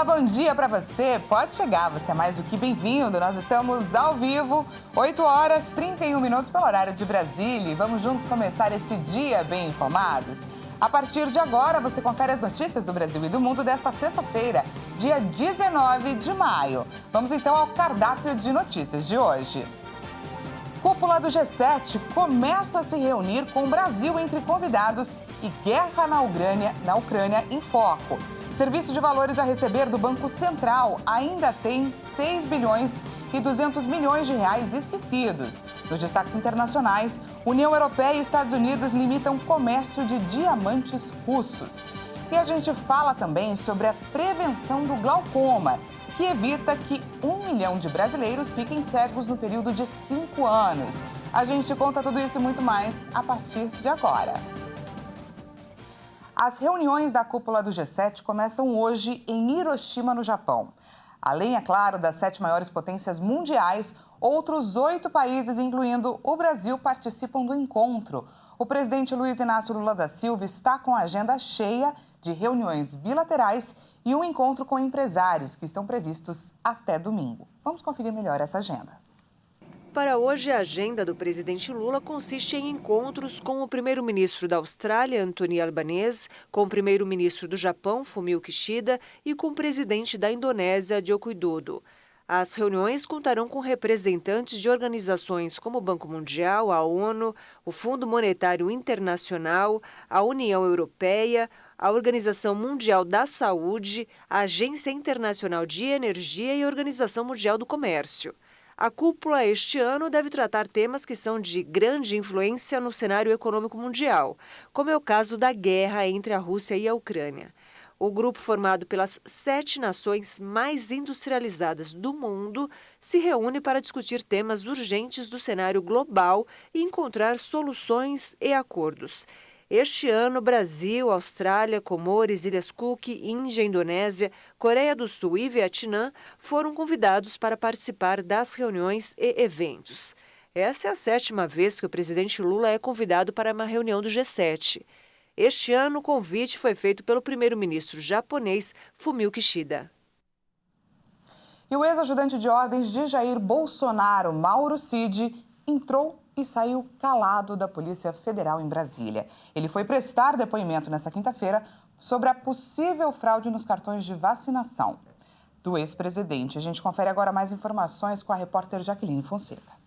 bom dia para você. Pode chegar, você é mais do que bem-vindo. Nós estamos ao vivo, 8 horas 31 minutos pelo horário de Brasília. E vamos juntos começar esse dia bem informados. A partir de agora, você confere as notícias do Brasil e do mundo desta sexta-feira, dia 19 de maio. Vamos então ao cardápio de notícias de hoje. Cúpula do G7 começa a se reunir com o Brasil entre convidados e guerra na Ucrânia em foco. Serviço de valores a receber do Banco Central ainda tem 6 bilhões e 200 milhões de reais esquecidos. Nos destaques internacionais, União Europeia e Estados Unidos limitam comércio de diamantes russos. E a gente fala também sobre a prevenção do glaucoma, que evita que 1 milhão de brasileiros fiquem cegos no período de 5 anos. A gente conta tudo isso e muito mais a partir de agora. As reuniões da cúpula do G7 começam hoje em Hiroshima, no Japão. Além, é claro, das 7 maiores potências mundiais, outros 8 países, incluindo o Brasil, participam do encontro. O presidente Luiz Inácio Lula da Silva está com a agenda cheia de reuniões bilaterais e um encontro com empresários que estão previstos até domingo. Vamos conferir melhor essa agenda. Para hoje, a agenda do presidente Lula consiste em encontros com o primeiro-ministro da Austrália, Anthony Albanese, com o primeiro-ministro do Japão, Fumio Kishida, e com o presidente da Indonésia, Joko Widodo. As reuniões contarão com representantes de organizações como o Banco Mundial, a ONU, o Fundo Monetário Internacional, a União Europeia, a Organização Mundial da Saúde, a Agência Internacional de Energia e a Organização Mundial do Comércio. A cúpula este ano deve tratar temas que são de grande influência no cenário econômico mundial, como é o caso da guerra entre a Rússia e a Ucrânia. O grupo, formado pelas 7 nações mais industrializadas do mundo, se reúne para discutir temas urgentes do cenário global e encontrar soluções e acordos. Este ano, Brasil, Austrália, Comores, Ilhas Cook, Índia, Indonésia, Coreia do Sul e Vietnã foram convidados para participar das reuniões e eventos. Essa é a 7ª vez que o presidente Lula é convidado para uma reunião do G7. Este ano, o convite foi feito pelo primeiro-ministro japonês Fumio Kishida. E o ex-ajudante de ordens de Jair Bolsonaro, Mauro Cid, entrou e saiu calado da Polícia Federal em Brasília. Ele foi prestar depoimento nesta quinta-feira sobre a possível fraude nos cartões de vacinação do ex-presidente. A gente confere agora mais informações com a repórter Jaqueline Fonseca.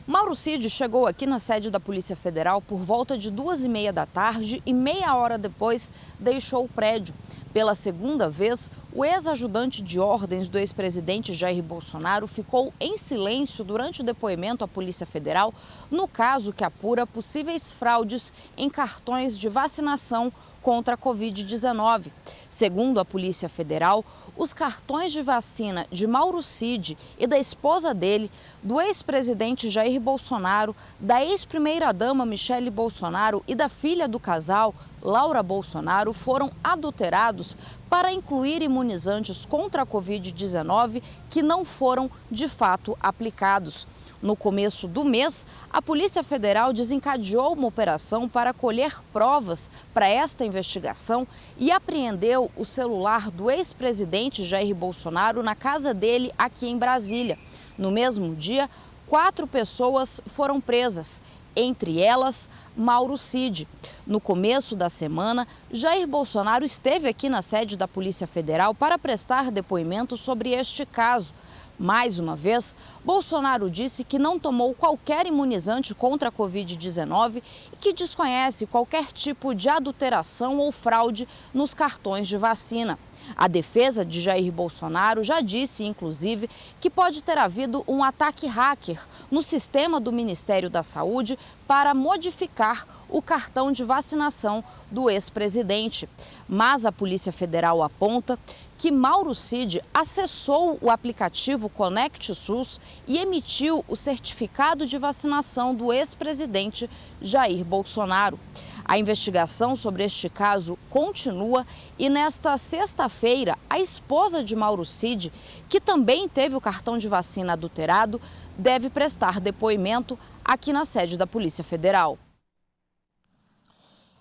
Mauro Cid chegou aqui na sede da Polícia Federal por volta de 2h30 da tarde e meia hora depois deixou o prédio. Pela segunda vez, o ex-ajudante de ordens do ex-presidente Jair Bolsonaro ficou em silêncio durante o depoimento à Polícia Federal no caso que apura possíveis fraudes em cartões de vacinação contra a Covid-19. Segundo a Polícia Federal, os cartões de vacina de Mauro Cid e da esposa dele, do ex-presidente Jair Bolsonaro, da ex-primeira-dama Michele Bolsonaro e da filha do casal, Laura Bolsonaro, foram adulterados para incluir imunizantes contra a Covid-19 que não foram, de fato, aplicados. No começo do mês, a Polícia Federal desencadeou uma operação para colher provas para esta investigação e apreendeu o celular do ex-presidente Jair Bolsonaro na casa dele aqui em Brasília. No mesmo dia, 4 pessoas foram presas, entre elas Mauro Cid. No começo da semana, Jair Bolsonaro esteve aqui na sede da Polícia Federal para prestar depoimento sobre este caso. Mais uma vez, Bolsonaro disse que não tomou qualquer imunizante contra a Covid-19 e que desconhece qualquer tipo de adulteração ou fraude nos cartões de vacina. A defesa de Jair Bolsonaro já disse, inclusive, que pode ter havido um ataque hacker no sistema do Ministério da Saúde para modificar o cartão de vacinação do ex-presidente. Mas a Polícia Federal aponta que Mauro Cid acessou o aplicativo Conect SUS e emitiu o certificado de vacinação do ex-presidente Jair Bolsonaro. A investigação sobre este caso continua e nesta sexta-feira, a esposa de Mauro Cid, que também teve o cartão de vacina adulterado, deve prestar depoimento aqui na sede da Polícia Federal.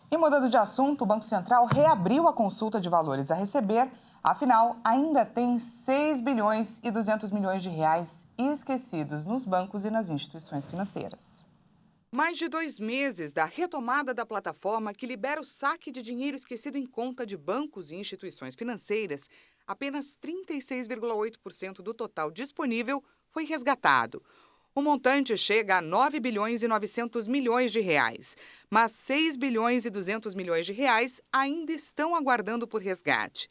E mudando de assunto, o Banco Central reabriu a consulta de valores a receber. Afinal, ainda tem 6 bilhões e 200 milhões de reais esquecidos nos bancos e nas instituições financeiras. Mais de 2 meses da retomada da plataforma que libera o saque de dinheiro esquecido em conta de bancos e instituições financeiras, apenas 36,8% do total disponível foi resgatado. O montante chega a 9 bilhões e 900 milhões de reais, mas 6 bilhões e 200 milhões de reais ainda estão aguardando por resgate.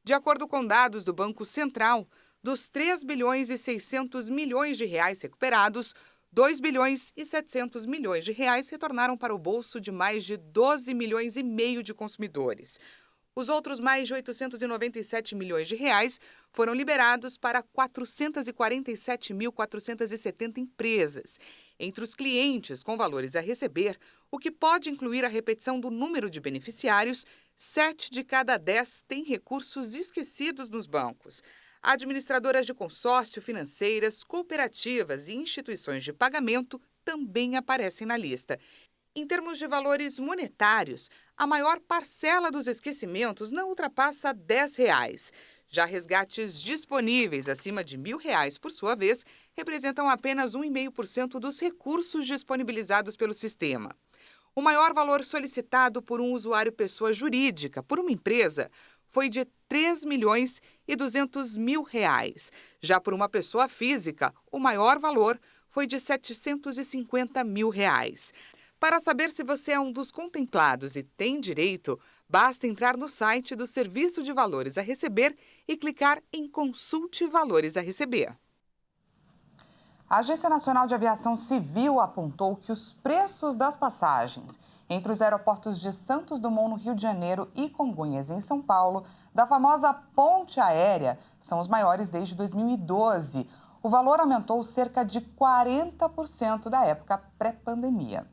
De acordo com dados do Banco Central, dos 3 bilhões e 600 milhões de reais recuperados, 2 bilhões e 700 milhões de reais retornaram para o bolso de mais de 12 milhões e meio de consumidores. Os outros mais de 897 milhões de reais foram liberados para 447.470 empresas. Entre os clientes com valores a receber, o que pode incluir a repetição do número de beneficiários, 7 de cada 10 têm recursos esquecidos nos bancos. Administradoras de consórcio, financeiras, cooperativas e instituições de pagamento também aparecem na lista. Em termos de valores monetários, a maior parcela dos esquecimentos não ultrapassa R$ 10. Já resgates disponíveis acima de R$ 1.000, por sua vez, representam apenas 1,5% dos recursos disponibilizados pelo sistema. O maior valor solicitado por um usuário pessoa jurídica por uma empresa foi de R$ 3 milhões e 200 mil reais. Já por uma pessoa física, o maior valor foi de R$ 750 mil reais. Para saber se você é um dos contemplados e tem direito, basta entrar no site do Serviço de Valores a Receber e clicar em Consulte Valores a Receber. A Agência Nacional de Aviação Civil apontou que os preços das passagens entre os aeroportos de Santos Dumont, no Rio de Janeiro, e Congonhas, em São Paulo, da famosa ponte aérea, são os maiores desde 2012. O valor aumentou cerca de 40% da época pré-pandemia.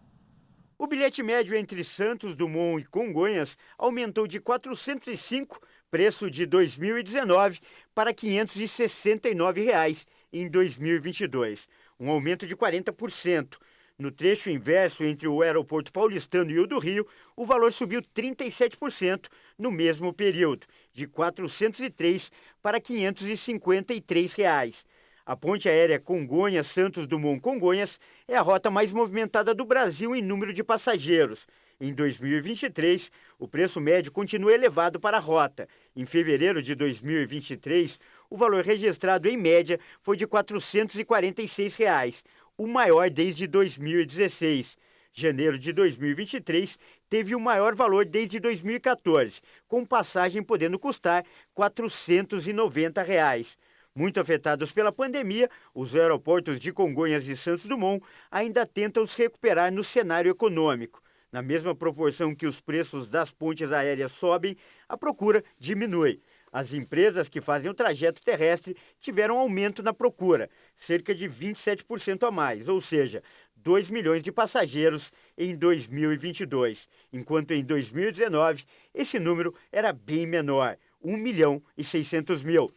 O bilhete médio entre Santos Dumont e Congonhas aumentou de R$ 405, preço de 2019, para R$ 569 reais em 2022, um aumento de 40%. No trecho inverso entre o aeroporto paulistano e o do Rio, o valor subiu 37% no mesmo período, de R$ 403 para R$ 553 reais. A ponte aérea Congonhas-Santos Dumont-Congonhas é a rota mais movimentada do Brasil em número de passageiros. Em 2023, o preço médio continua elevado para a rota. Em fevereiro de 2023, o valor registrado em média foi de R$ 446 reais, o maior desde 2016. Janeiro de 2023 teve o maior valor desde 2014, com passagem podendo custar R$ 490 reais. Muito afetados pela pandemia, os aeroportos de Congonhas e Santos Dumont ainda tentam se recuperar no cenário econômico. Na mesma proporção que os preços das pontes aéreas sobem, a procura diminui. As empresas que fazem o trajeto terrestre tiveram aumento na procura, cerca de 27% a mais, ou seja, 2 milhões de passageiros em 2022, enquanto em 2019 esse número era bem menor, 1 milhão e 600 mil.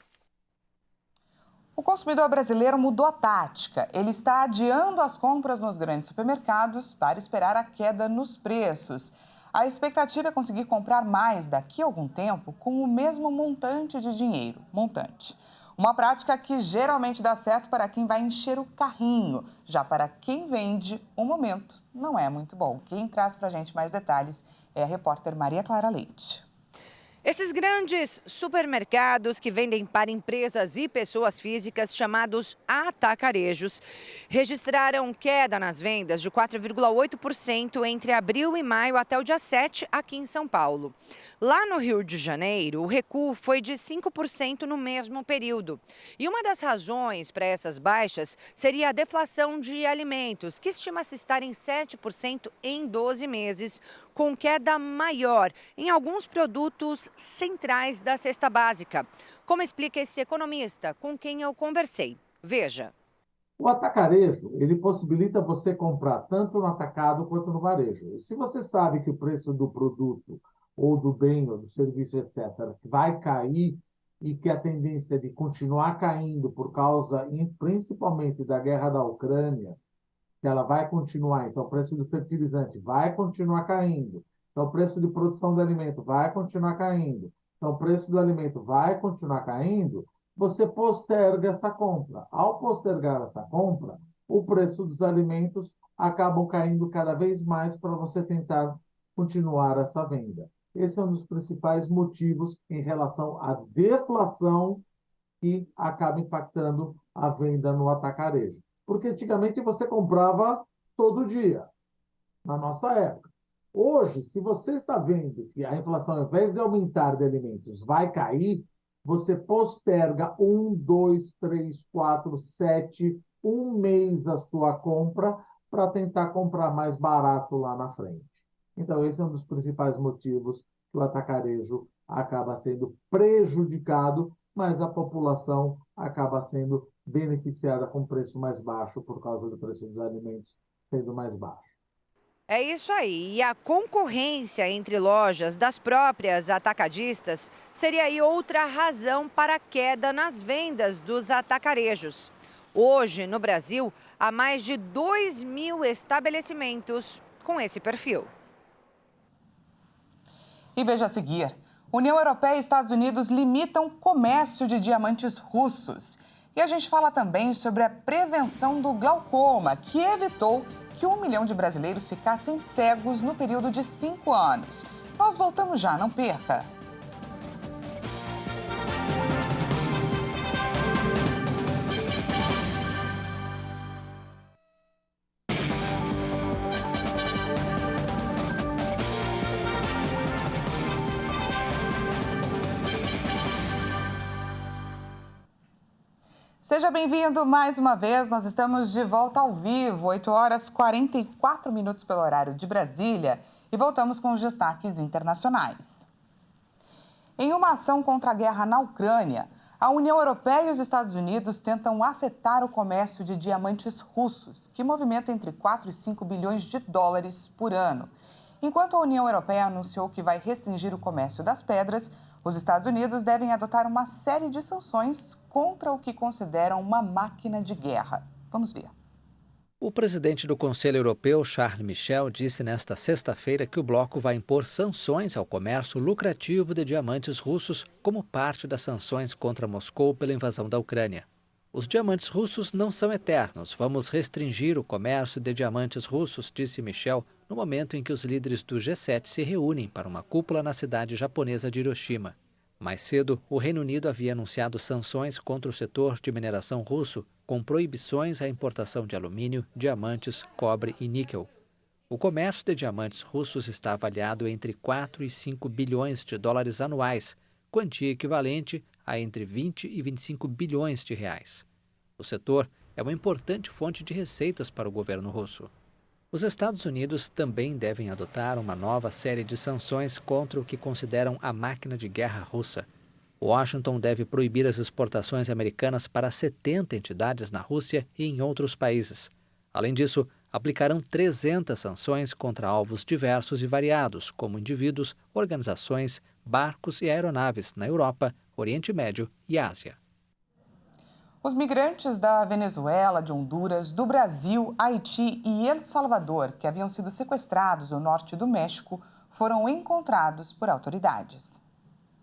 O consumidor brasileiro mudou a tática. Ele está adiando as compras nos grandes supermercados para esperar a queda nos preços. A expectativa é conseguir comprar mais daqui a algum tempo com o mesmo montante de dinheiro. Uma prática que geralmente dá certo para quem vai encher o carrinho. Já para quem vende, o momento não é muito bom. Quem traz para a gente mais detalhes é a repórter Maria Clara Leite. Esses grandes supermercados que vendem para empresas e pessoas físicas, chamados atacarejos, registraram queda nas vendas de 4,8% entre abril e maio até o dia 7 aqui em São Paulo. Lá no Rio de Janeiro, o recuo foi de 5% no mesmo período. E uma das razões para essas baixas seria a deflação de alimentos, que estima-se estar em 7% em 12 meses, com queda maior em alguns produtos centrais da cesta básica. Como explica esse economista com quem eu conversei? Veja. O atacarejo, ele possibilita você comprar tanto no atacado quanto no varejo. Se você sabe que o preço do produto ou do bem, ou do serviço, etc., vai cair e que a tendência é de continuar caindo por causa, principalmente, da guerra da Ucrânia, que ela vai continuar, então o preço do fertilizante vai continuar caindo, Então, o preço de produção do alimento vai continuar caindo. Então, o preço do alimento vai continuar caindo. Você posterga essa compra. Ao postergar essa compra, o preço dos alimentos acabam caindo cada vez mais para você tentar continuar essa venda. Esse é um dos principais motivos em relação à deflação que acaba impactando a venda no atacarejo. Porque antigamente você comprava todo dia, na nossa época. Hoje, se você está vendo que a inflação, ao invés de aumentar de alimentos, vai cair, você posterga 1, 2, 3, 4, 7, um mês a sua compra para tentar comprar mais barato lá na frente. Então, esse é um dos principais motivos que o atacarejo acaba sendo prejudicado, mas a população acaba sendo beneficiada com preço mais baixo por causa do preço dos alimentos sendo mais baixo. É isso aí. E a concorrência entre lojas das próprias atacadistas seria aí outra razão para a queda nas vendas dos atacarejos. Hoje, no Brasil, há mais de 2.000 estabelecimentos com esse perfil. E veja a seguir, União Europeia e Estados Unidos limitam o comércio de diamantes russos. E a gente fala também sobre a prevenção do glaucoma, que evitou que 1 milhão de brasileiros ficassem cegos no período de 5 anos. Nós voltamos já, não perca! Seja bem-vindo mais uma vez, nós estamos de volta ao vivo, 8 horas 44 minutos pelo horário de Brasília, e voltamos com os destaques internacionais. Em uma ação contra a guerra na Ucrânia, a União Europeia e os Estados Unidos tentam afetar o comércio de diamantes russos, que movimenta entre 4 e 5 bilhões de dólares por ano. Enquanto a União Europeia anunciou que vai restringir o comércio das pedras, os Estados Unidos devem adotar uma série de sanções contra o que consideram uma máquina de guerra. Vamos ver. O presidente do Conselho Europeu, Charles Michel, disse nesta sexta-feira que o bloco vai impor sanções ao comércio lucrativo de diamantes russos como parte das sanções contra Moscou pela invasão da Ucrânia. Os diamantes russos não são eternos. Vamos restringir o comércio de diamantes russos, disse Michel, no momento em que os líderes do G7 se reúnem para uma cúpula na cidade japonesa de Hiroshima. Mais cedo, o Reino Unido havia anunciado sanções contra o setor de mineração russo, com proibições à importação de alumínio, diamantes, cobre e níquel. O comércio de diamantes russos está avaliado entre 4 e 5 bilhões de dólares anuais, quantia equivalente a entre 20 e 25 bilhões de reais. O setor é uma importante fonte de receitas para o governo russo. Os Estados Unidos também devem adotar uma nova série de sanções contra o que consideram a máquina de guerra russa. Washington deve proibir as exportações americanas para 70 entidades na Rússia e em outros países. Além disso, aplicarão 300 sanções contra alvos diversos e variados, como indivíduos, organizações, barcos e aeronaves na Europa, Oriente Médio e Ásia. Os migrantes da Venezuela, de Honduras, do Brasil, Haiti e El Salvador, que haviam sido sequestrados no norte do México, foram encontrados por autoridades.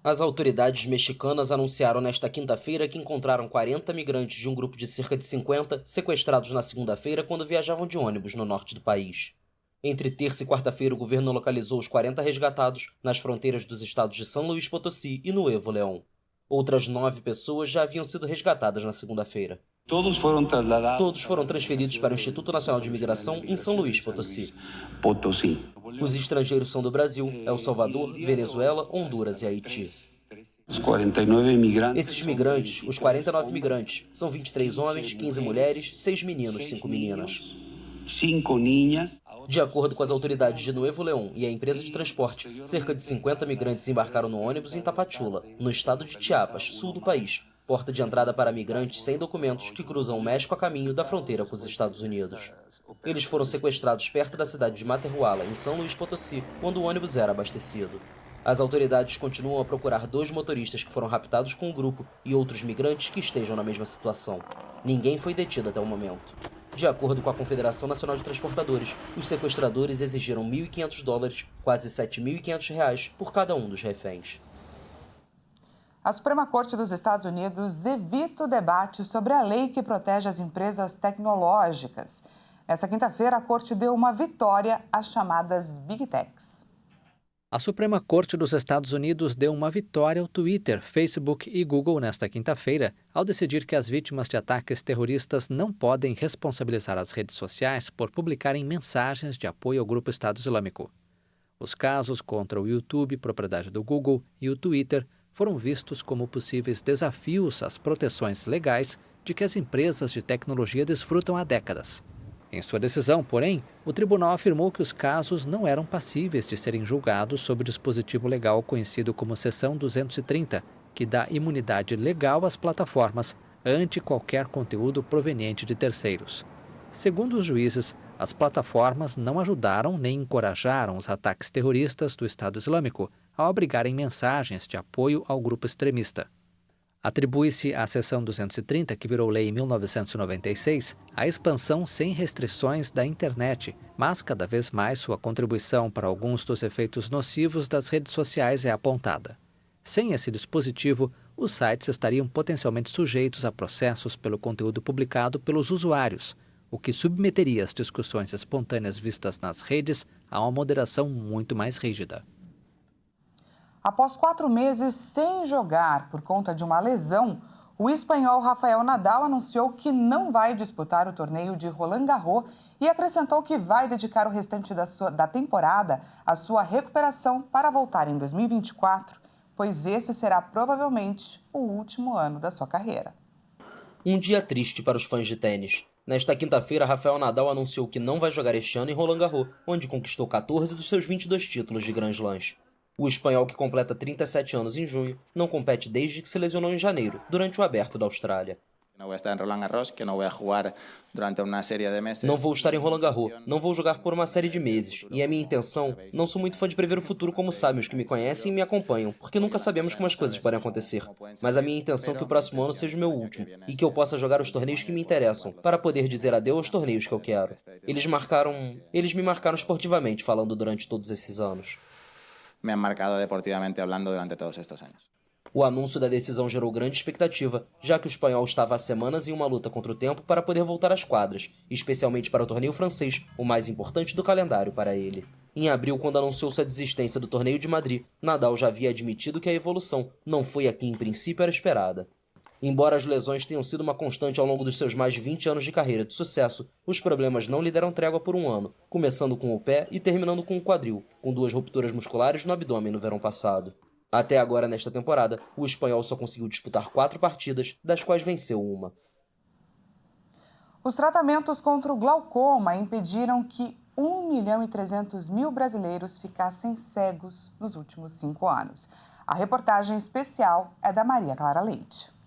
As autoridades mexicanas anunciaram nesta quinta-feira que encontraram 40 migrantes de um grupo de cerca de 50 sequestrados na segunda-feira quando viajavam de ônibus no norte do país. Entre terça e quarta-feira, o governo localizou os 40 resgatados nas fronteiras dos estados de São Luís Potosí e Nuevo León. Outras 9 pessoas já haviam sido resgatadas na segunda-feira. Todos foram transferidos para o Instituto Nacional de Imigração em São Luís Potosí. Os estrangeiros são do Brasil, El Salvador, Venezuela, Honduras e Haiti. Esses migrantes, os 49 migrantes, são 23 homens, 15 mulheres, 6 meninos, 5 meninas. De acordo com as autoridades de Nuevo León e a empresa de transporte, cerca de 50 migrantes embarcaram no ônibus em Tapachula, no estado de Chiapas, sul do país, porta de entrada para migrantes sem documentos que cruzam o México a caminho da fronteira com os Estados Unidos. Eles foram sequestrados perto da cidade de Matehuala, em São Luís Potosí, quando o ônibus era abastecido. As autoridades continuam a procurar 2 motoristas que foram raptados com o grupo e outros migrantes que estejam na mesma situação. Ninguém foi detido até o momento. De acordo com a Confederação Nacional de Transportadores, os sequestradores exigiram $1.500, quase R$7.500, por cada um dos reféns. A Suprema Corte dos Estados Unidos evita o debate sobre a lei que protege as empresas tecnológicas. Nessa quinta-feira, a Corte deu uma vitória às chamadas Big Techs. A Suprema Corte dos Estados Unidos deu uma vitória ao Twitter, Facebook e Google nesta quinta-feira, ao decidir que as vítimas de ataques terroristas não podem responsabilizar as redes sociais por publicarem mensagens de apoio ao grupo Estado Islâmico. Os casos contra o YouTube, propriedade do Google, e o Twitter foram vistos como possíveis desafios às proteções legais de que as empresas de tecnologia desfrutam há décadas. Em sua decisão, porém, o tribunal afirmou que os casos não eram passíveis de serem julgados sob o dispositivo legal conhecido como Seção 230, que dá imunidade legal às plataformas ante qualquer conteúdo proveniente de terceiros. Segundo os juízes, as plataformas não ajudaram nem encorajaram os ataques terroristas do Estado Islâmico ao abrigarem mensagens de apoio ao grupo extremista. Atribui-se à Seção 230, que virou lei em 1996, a expansão sem restrições da internet, mas cada vez mais sua contribuição para alguns dos efeitos nocivos das redes sociais é apontada. Sem esse dispositivo, os sites estariam potencialmente sujeitos a processos pelo conteúdo publicado pelos usuários, o que submeteria as discussões espontâneas vistas nas redes a uma moderação muito mais rígida. Após 4 meses sem jogar por conta de uma lesão, o espanhol Rafael Nadal anunciou que não vai disputar o torneio de Roland Garros e acrescentou que vai dedicar o restante da temporada à sua recuperação para voltar em 2024, pois esse será provavelmente o último ano da sua carreira. Um dia triste para os fãs de tênis. Nesta quinta-feira, Rafael Nadal anunciou que não vai jogar este ano em Roland Garros, onde conquistou 14 dos seus 22 títulos de Grand Slams. O espanhol, que completa 37 anos em junho, não compete desde que se lesionou em janeiro, durante o Aberto da Austrália. Não vou estar em Roland Garros, não vou jogar por uma série de meses. E a minha intenção, não sou muito fã de prever o futuro, como sabem os que me conhecem e me acompanham, porque nunca sabemos como as coisas podem acontecer. Mas a minha intenção é que o próximo ano seja o meu último, e que eu possa jogar os torneios que me interessam, para poder dizer adeus aos torneios que eu quero. Eles me marcaram esportivamente, falando durante todos esses anos. Me han marcado deportivamente hablando durante todos estos años. O anúncio da decisão gerou grande expectativa, já que o espanhol estava há semanas em uma luta contra o tempo para poder voltar às quadras, especialmente para o torneio francês, o mais importante do calendário para ele. Em abril, quando anunciou sua desistência do torneio de Madrid, Nadal já havia admitido que a evolução não foi a que em princípio era esperada. Embora as lesões tenham sido uma constante ao longo dos seus mais de 20 anos de carreira de sucesso, os problemas não lhe deram trégua por um ano, começando com o pé e terminando com o quadril, com 2 rupturas musculares no abdômen no verão passado. Até agora, nesta temporada, o espanhol só conseguiu disputar 4 partidas, das quais venceu uma. Os tratamentos contra o glaucoma impediram que 1.300.000 brasileiros ficassem cegos nos últimos 5 anos. A reportagem especial é da Maria Clara Leite.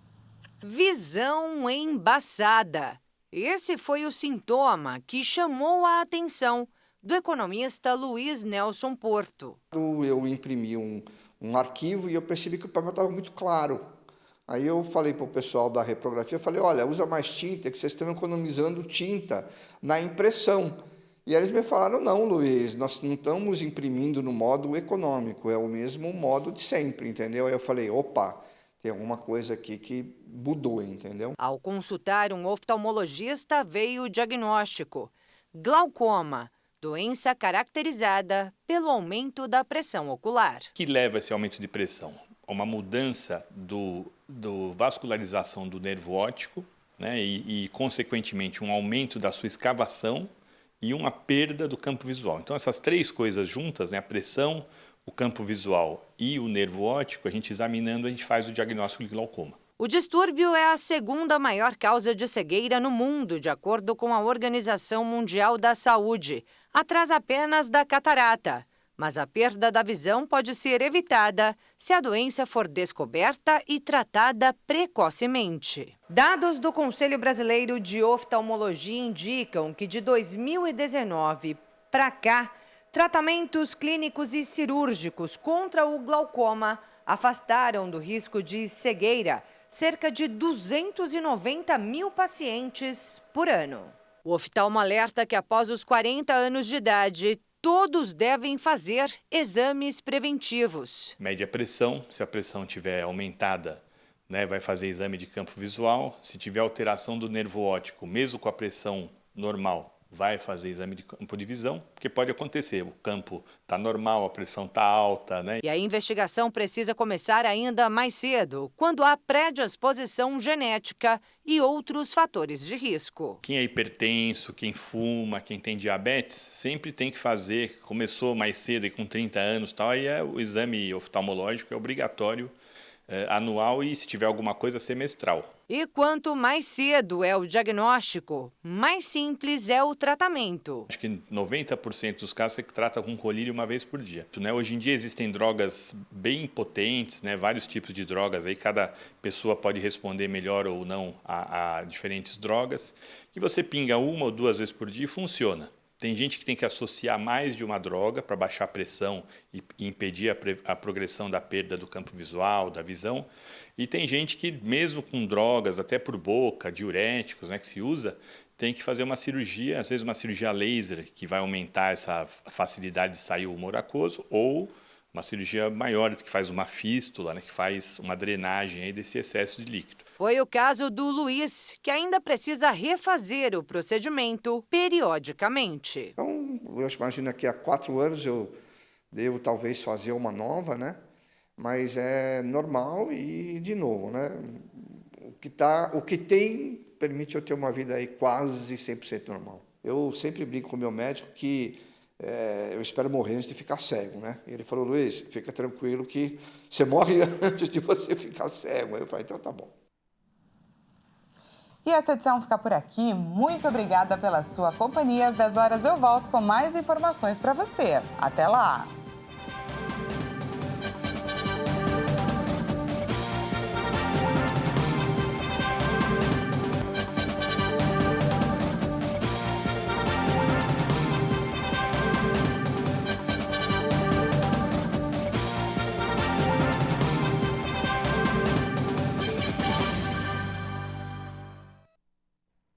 Visão embaçada. Esse foi o sintoma que chamou a atenção do economista Luiz Nelson Porto. Eu imprimi um arquivo e eu percebi que o papel estava muito claro. Aí eu falei para o pessoal da reprografia, falei, olha, usa mais tinta, que vocês estão economizando tinta na impressão. E eles me falaram, não, Luiz, nós não estamos imprimindo no modo econômico, é o mesmo modo de sempre, entendeu? Aí eu falei, opa, tem alguma coisa aqui que mudou, entendeu? Ao consultar um oftalmologista, veio o diagnóstico: glaucoma, doença caracterizada pelo aumento da pressão ocular. O que leva esse aumento de pressão? Uma mudança do vascularização do nervo óptico, né, e, consequentemente, um aumento da sua escavação e uma perda do campo visual. Então, essas 3 coisas juntas, né, a pressão, o campo visual e o nervo óptico, a gente examinando, a gente faz o diagnóstico de glaucoma. O distúrbio é a segunda maior causa de cegueira no mundo, de acordo com a Organização Mundial da Saúde, atrás apenas da catarata. Mas a perda da visão pode ser evitada se a doença for descoberta e tratada precocemente. Dados do Conselho Brasileiro de Oftalmologia indicam que de 2019 para cá, tratamentos clínicos e cirúrgicos contra o glaucoma afastaram do risco de cegueira cerca de 290.000 pacientes por ano. O oftalmo alerta que após os 40 anos de idade, todos devem fazer exames preventivos. Mede a pressão, se a pressão estiver aumentada, né, vai fazer exame de campo visual. Se tiver alteração do nervo óptico, mesmo com a pressão normal, vai fazer exame de campo de visão, porque pode acontecer, o campo está normal, a pressão está alta, né? E a investigação precisa começar ainda mais cedo, quando há predisposição genética e outros fatores de risco. Quem é hipertenso, quem fuma, quem tem diabetes, sempre tem que fazer, começou mais cedo e com 30 anos, tal, aí o exame oftalmológico é obrigatório, anual e, se tiver alguma coisa, semestral. E quanto mais cedo é o diagnóstico, mais simples é o tratamento. Acho que 90% dos casos você trata com colírio uma vez por dia. Hoje em dia existem drogas bem potentes, né? Vários tipos de drogas, aí cada pessoa pode responder melhor ou não a diferentes drogas, que você pinga 1 ou 2 vezes por dia e funciona. Tem gente que tem que associar mais de uma droga para baixar a pressão e impedir a progressão da perda do campo visual, da visão. E tem gente que, mesmo com drogas, até por boca, diuréticos, né, que se usa, tem que fazer uma cirurgia, às vezes uma cirurgia laser, que vai aumentar essa facilidade de sair o humor aquoso, ou uma cirurgia maior, que faz uma fístula, né, que faz uma drenagem aí desse excesso de líquido. Foi o caso do Luiz, que ainda precisa refazer o procedimento periodicamente. Então, eu imagino que há 4 anos eu devo talvez fazer uma nova, né? Mas é normal e, de novo, né? O que tem permite eu ter uma vida aí quase 100% normal. Eu sempre brinco com o meu médico que eu espero morrer antes de ficar cego, né? Ele falou, Luiz, fica tranquilo que você morre antes de você ficar cego. Aí eu falei, então tá bom. E essa edição fica por aqui. Muito obrigada pela sua companhia. Às 10 horas eu volto com mais informações para você. Até lá!